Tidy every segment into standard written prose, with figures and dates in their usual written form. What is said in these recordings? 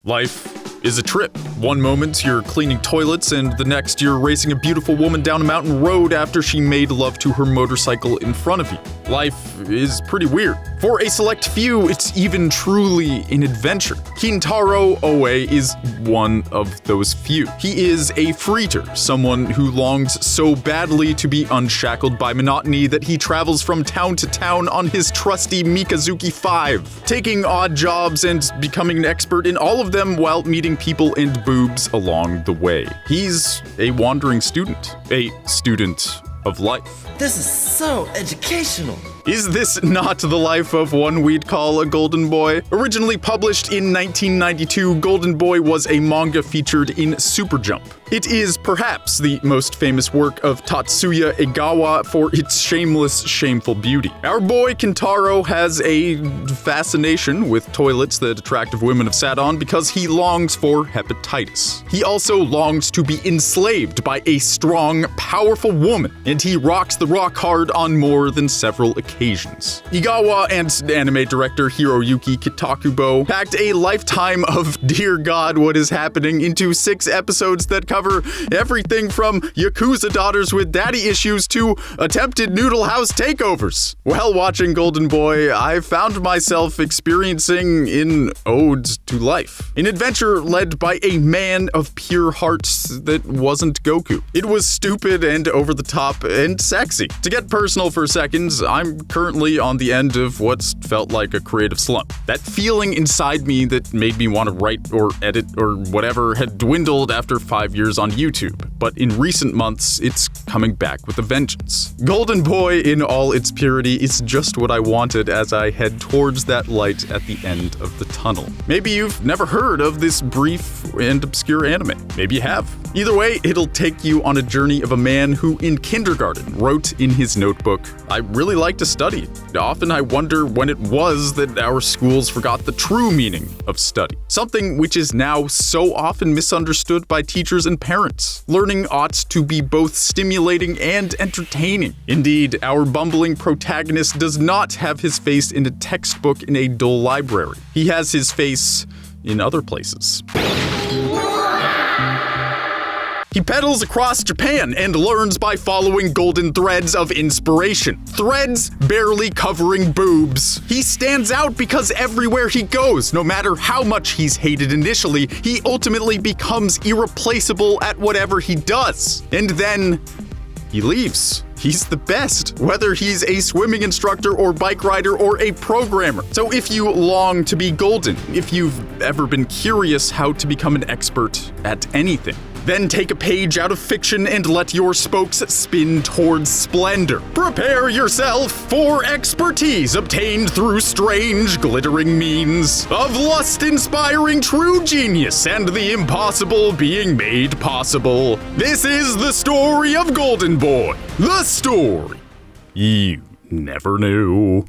Life is a trip. One moment you're cleaning toilets and the next you're racing a beautiful woman down a mountain road after she made love to her motorcycle in front of you. Life is pretty weird. For a select few, it's even truly an adventure. Kintaro Oe is one of those few. He is a freeter, someone who longs so badly to be unshackled by monotony that he travels from town to town on his trusty Mikazuki 5, taking odd jobs and becoming an expert in all of them while meeting people and boobs along the way. He's a wandering student, a student of life. This is so educational. Is this not the life of one we'd call a Golden Boy? Originally published in 1992, Golden Boy was a manga featured in Super Jump. It is perhaps the most famous work of Tatsuya Egawa for its shameless, shameful beauty. Our boy Kintaro has a fascination with toilets that attractive women have sat on because he longs for hepatitis. He also longs to be enslaved by a strong, powerful woman, and he rocks the rock hard on more than several occasions. Egawa and anime director Hiroyuki Kitakubo packed a lifetime of dear God what is happening into 6 episodes that cover everything from Yakuza daughters with daddy issues to attempted noodle house takeovers. While watching Golden Boy, I found myself experiencing an ode to life. An adventure led by a man of pure hearts that wasn't Goku. It was stupid and over the top and sexy. To get personal for a second, I'm currently on the end of what's felt like a creative slump. That feeling inside me that made me want to write or edit or whatever had dwindled after 5 years on YouTube, but in recent months, it's coming back with a vengeance. Golden Boy in all its purity is just what I wanted as I head towards that light at the end of the tunnel. Maybe you've never heard of this brief and obscure anime. Maybe you have. Either way, it'll take you on a journey of a man who in kindergarten wrote in his notebook, "I really like to study. Often I wonder when it was that our schools forgot the true meaning of study." Something which is now so often misunderstood by teachers and parents. Learning ought to be both stimulating and entertaining. Indeed, our bumbling protagonist does not have his face in a textbook in a dull library. He has his face in other places. He pedals across Japan and learns by following golden threads of inspiration. Threads barely covering boobs. He stands out because everywhere he goes, no matter how much he's hated initially, he ultimately becomes irreplaceable at whatever he does. And then he leaves. He's the best, whether he's a swimming instructor or bike rider or a programmer. So if you long to be golden, if you've ever been curious how to become an expert at anything, then take a page out of fiction and let your spokes spin towards splendor. Prepare yourself for expertise obtained through strange, glittering means of lust-inspiring true genius and the impossible being made possible. This is the story of Golden Boy, the story you never knew.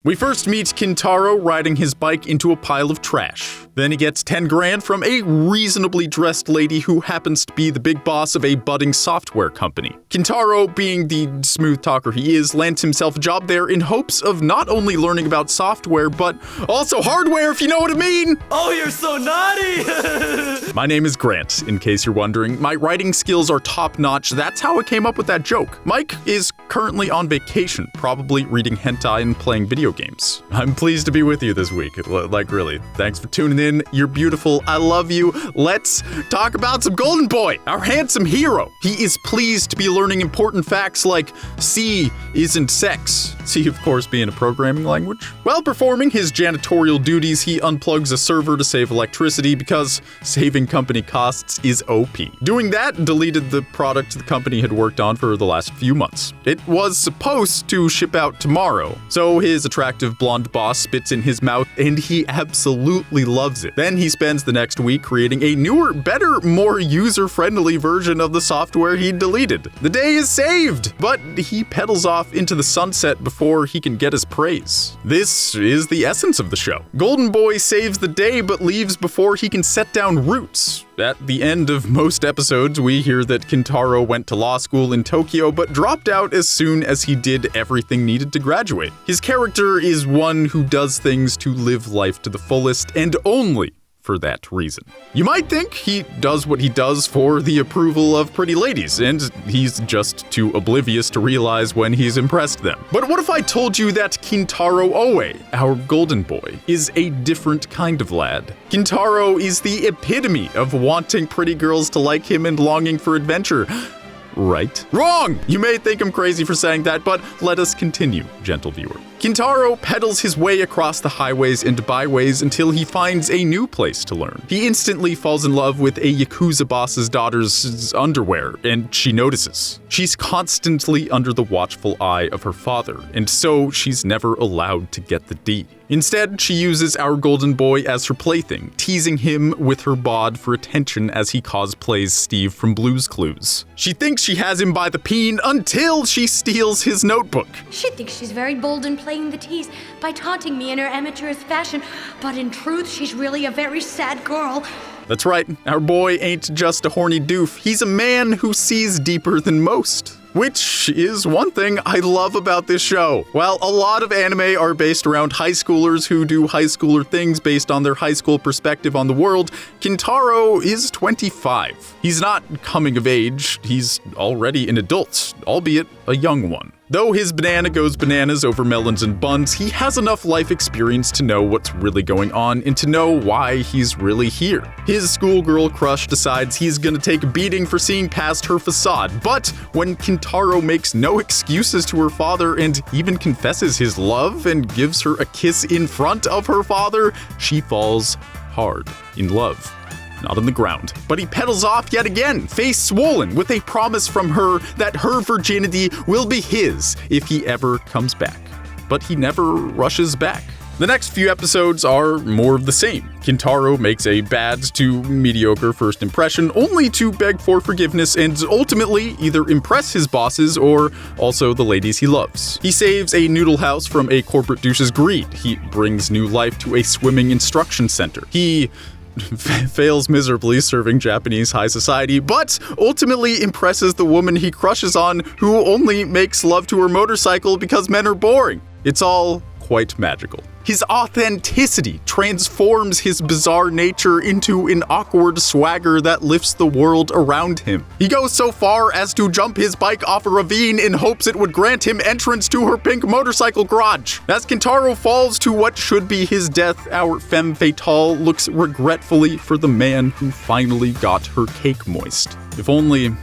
We first meet Kintaro riding his bike into a pile of trash. Then he gets 10 grand from a reasonably dressed lady who happens to be the big boss of a budding software company. Kintaro, being the smooth talker he is, lands himself a job there in hopes of not only learning about software, but also hardware, if you know what I mean! Oh, you're so naughty! My name is Grant, in case you're wondering. My writing skills are top-notch. That's how I came up with that joke. Mike is currently on vacation, probably reading hentai and playing video games. I'm pleased to be with you this week. Like, really. Thanks for tuning in. You're beautiful. I love you. Let's talk about some Golden Boy, our handsome hero. He is pleased to be learning important facts like C isn't sex. C, of course, being a programming language. While performing his janitorial duties, he unplugs a server to save electricity because saving company costs is OP. Doing that deleted the product the company had worked on for the last few months. It was supposed to ship out tomorrow, so his attractive blonde boss spits in his mouth and he absolutely loves it. Then he spends the next week creating a newer, better, more user-friendly version of the software he deleted. The day is saved, but he pedals off into the sunset before before he can get his praise. This is the essence of the show. Golden Boy saves the day but leaves before he can set down roots. At the end of most episodes, we hear that Kintaro went to law school in Tokyo but dropped out as soon as he did everything needed to graduate. His character is one who does things to live life to the fullest and only for that reason. You might think he does what he does for the approval of pretty ladies, and he's just too oblivious to realize when he's impressed them. But what if I told you that Kintaro Oe, our golden boy, is a different kind of lad? Kintaro is the epitome of wanting pretty girls to like him and longing for adventure. Right? Wrong! You may think I'm crazy for saying that, but let us continue, gentle viewer. Kintaro pedals his way across the highways and byways until he finds a new place to learn. He instantly falls in love with a Yakuza boss's daughter's underwear, and she notices. She's constantly under the watchful eye of her father, and so she's never allowed to get the D. Instead, she uses our golden boy as her plaything, teasing him with her bod for attention as he cosplays Steve from Blue's Clues. She thinks she has him by the peen until she steals his notebook. She thinks she's very bold in playing the tease by taunting me in her amateurish fashion, but in truth, she's really a very sad girl. That's right, our boy ain't just a horny doof, he's a man who sees deeper than most. Which is one thing I love about this show. While a lot of anime are based around high schoolers who do high schooler things based on their high school perspective on the world, Kintaro is 25. He's not coming of age, he's already an adult, albeit a young one. Though his banana goes bananas over melons and buns, he has enough life experience to know what's really going on and to know why he's really here. His schoolgirl crush decides he's gonna take a beating for seeing past her facade, but when Kintaro makes no excuses to her father and even confesses his love and gives her a kiss in front of her father, she falls hard in love. Not on the ground. But he pedals off yet again, face swollen, with a promise from her that her virginity will be his if he ever comes back. But he never rushes back. The next few episodes are more of the same. Kintaro makes a bad to mediocre first impression, only to beg for forgiveness and ultimately either impress his bosses or also the ladies he loves. He saves a noodle house from a corporate douche's greed. He brings new life to a swimming instruction center. He fails miserably serving Japanese high society, but ultimately impresses the woman he crushes on, who only makes love to her motorcycle because men are boring. It's all quite magical. His authenticity transforms his bizarre nature into an awkward swagger that lifts the world around him. He goes so far as to jump his bike off a ravine in hopes it would grant him entrance to her pink motorcycle garage. As Kintaro falls to what should be his death, our femme fatale looks regretfully for the man who finally got her cake moist. If only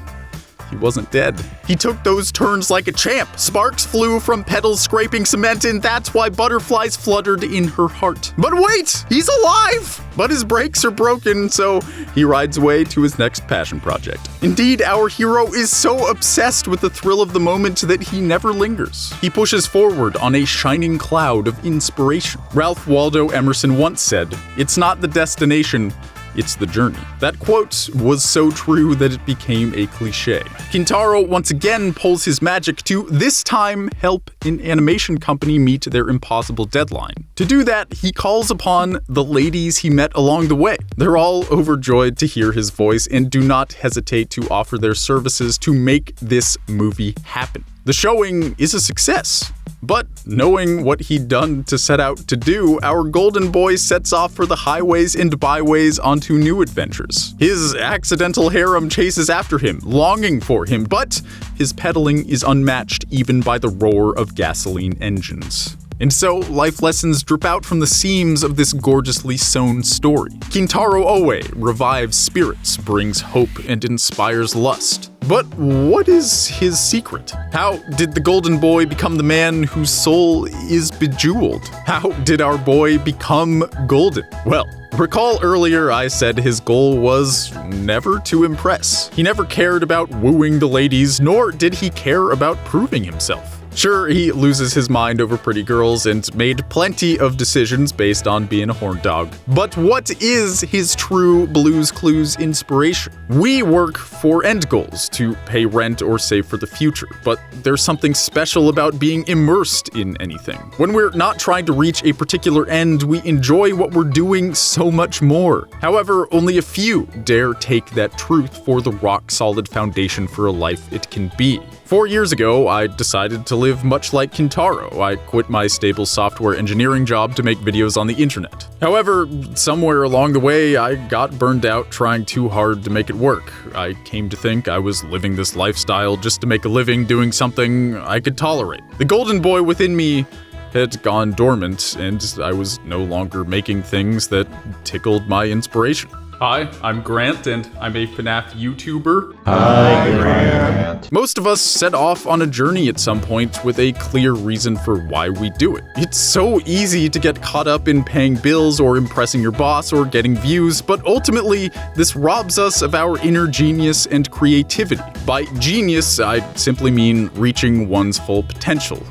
he wasn't dead. He took those turns like a champ. Sparks flew from pedals scraping cement, and that's why butterflies fluttered in her heart. But wait, he's alive! But his brakes are broken, so he rides away to his next passion project. Indeed, our hero is so obsessed with the thrill of the moment that he never lingers. He pushes forward on a shining cloud of inspiration. Ralph Waldo Emerson once said, "It's not the destination, it's the journey." That quote was so true that it became a cliche. Kintaro once again pulls his magic to, this time, help an animation company meet their impossible deadline. To do that, he calls upon the ladies he met along the way. They're all overjoyed to hear his voice and do not hesitate to offer their services to make this movie happen. The showing is a success. But knowing what he'd done to set out to do, our golden boy sets off for the highways and byways onto new adventures. His accidental harem chases after him, longing for him, but his pedaling is unmatched even by the roar of gasoline engines. And so, life lessons drip out from the seams of this gorgeously sewn story. Kintaro Oe revives spirits, brings hope, and inspires lust. But what is his secret? How did the golden boy become the man whose soul is bejeweled? How did our boy become golden? Well, recall earlier I said his goal was never to impress. He never cared about wooing the ladies, nor did he care about proving himself. Sure, he loses his mind over pretty girls and made plenty of decisions based on being a horn dog. But what is his true Blue's Clues inspiration? We work for end goals, to pay rent or save for the future, but there's something special about being immersed in anything. When we're not trying to reach a particular end, we enjoy what we're doing so much more. However, only a few dare take that truth for the rock-solid foundation for a life it can be. 4 years ago, I decided to live much like Kintaro. I quit my stable software engineering job to make videos on the internet. However, somewhere along the way, I got burned out trying too hard to make it work. I came to think I was living this lifestyle just to make a living doing something I could tolerate. The golden boy within me had gone dormant, and I was no longer making things that tickled my inspiration. Hi, I'm Grant, and I'm a FNAF YouTuber. Hi, Grant. Most of us set off on a journey at some point with a clear reason for why we do it. It's so easy to get caught up in paying bills or impressing your boss or getting views, but ultimately, this robs us of our inner genius and creativity. By genius, I simply mean reaching one's full potential.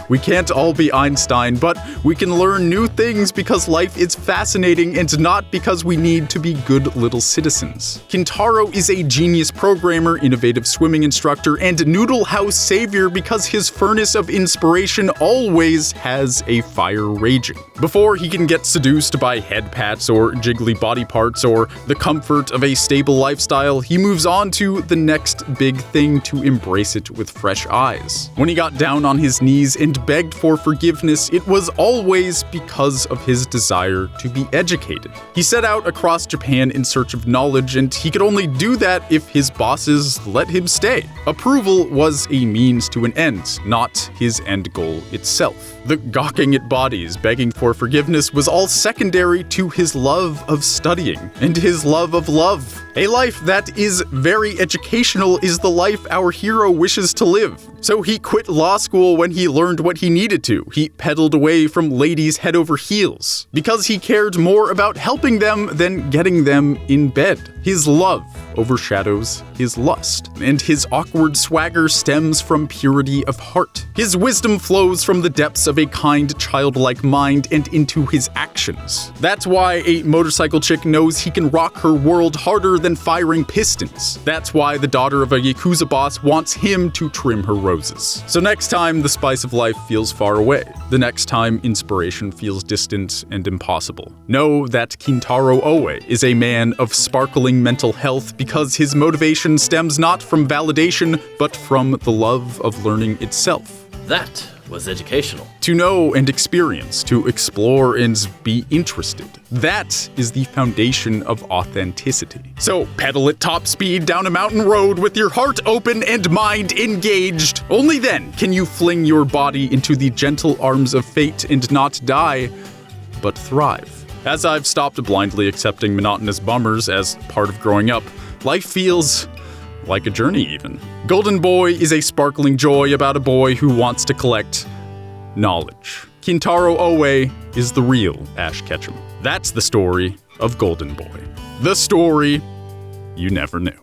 We can't all be Einstein, but we can learn new things because life is fascinating and not because we need to be good little citizens. Kintaro is a genius programmer, innovative swimming instructor, and noodle house savior because his furnace of inspiration always has a fire raging. Before he can get seduced by head pats or jiggly body parts or the comfort of a stable lifestyle, he moves on to the next big thing to embrace it with fresh eyes. When he got down on his knees and begged for forgiveness, it was always because of his desire to be educated. He set out across Japan in search of knowledge, and he could only do that if his bosses let him stay. Approval was a means to an end, not his end goal itself. The gawking at bodies, begging for forgiveness was all secondary to his love of studying and his love of love. A life that is very educational is the life our hero wishes to live. So he quit law school when he learned what he needed to. He pedaled away from ladies head over heels because he cared more about helping them than getting them in bed. His love overshadows his lust, and his awkward swagger stems from purity of heart. His wisdom flows from the depths of a kind, childlike mind and into his actions. That's why a motorcycle chick knows he can rock her world harder than firing pistons. That's why the daughter of a Yakuza boss wants him to trim her roses. So next time the spice of life feels far away, the next time inspiration feels distant and impossible, know that Kintaro Oe is a man of sparkling mental health because his motivation stems not from validation, but from the love of learning itself. That was educational. To know and experience, to explore and be interested. That is the foundation of authenticity. So pedal at top speed down a mountain road with your heart open and mind engaged. Only then can you fling your body into the gentle arms of fate and not die, but thrive. As I've stopped blindly accepting monotonous bummers as part of growing up, life feels like a journey even. Golden Boy is a sparkling joy about a boy who wants to collect knowledge. Kintaro Oe is the real Ash Ketchum. That's the story of Golden Boy. The story you never knew.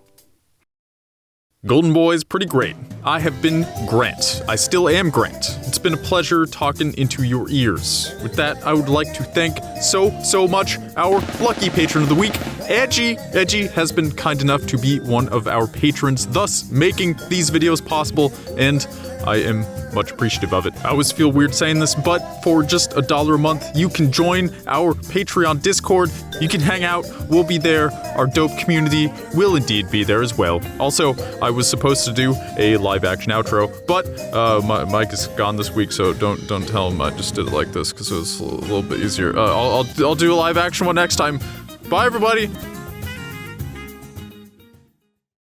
Golden Boy is pretty great. I have been Grant. I still am Grant. It's been a pleasure talking into your ears. With that, I would like to thank so much our lucky patron of the week, Edgy. Edgy has been kind enough to be one of our patrons, thus making these videos possible, and I am much appreciative of it. I always feel weird saying this, but for just $1 a month, you can join our Patreon Discord. You can hang out. We'll be there. Our dope community will indeed be there as well. Also, I was supposed to do a live-action outro, but my mic is gone this week, so don't tell him I just did it like this because it was a little bit easier. I'll do a live-action one next time. Bye, everybody.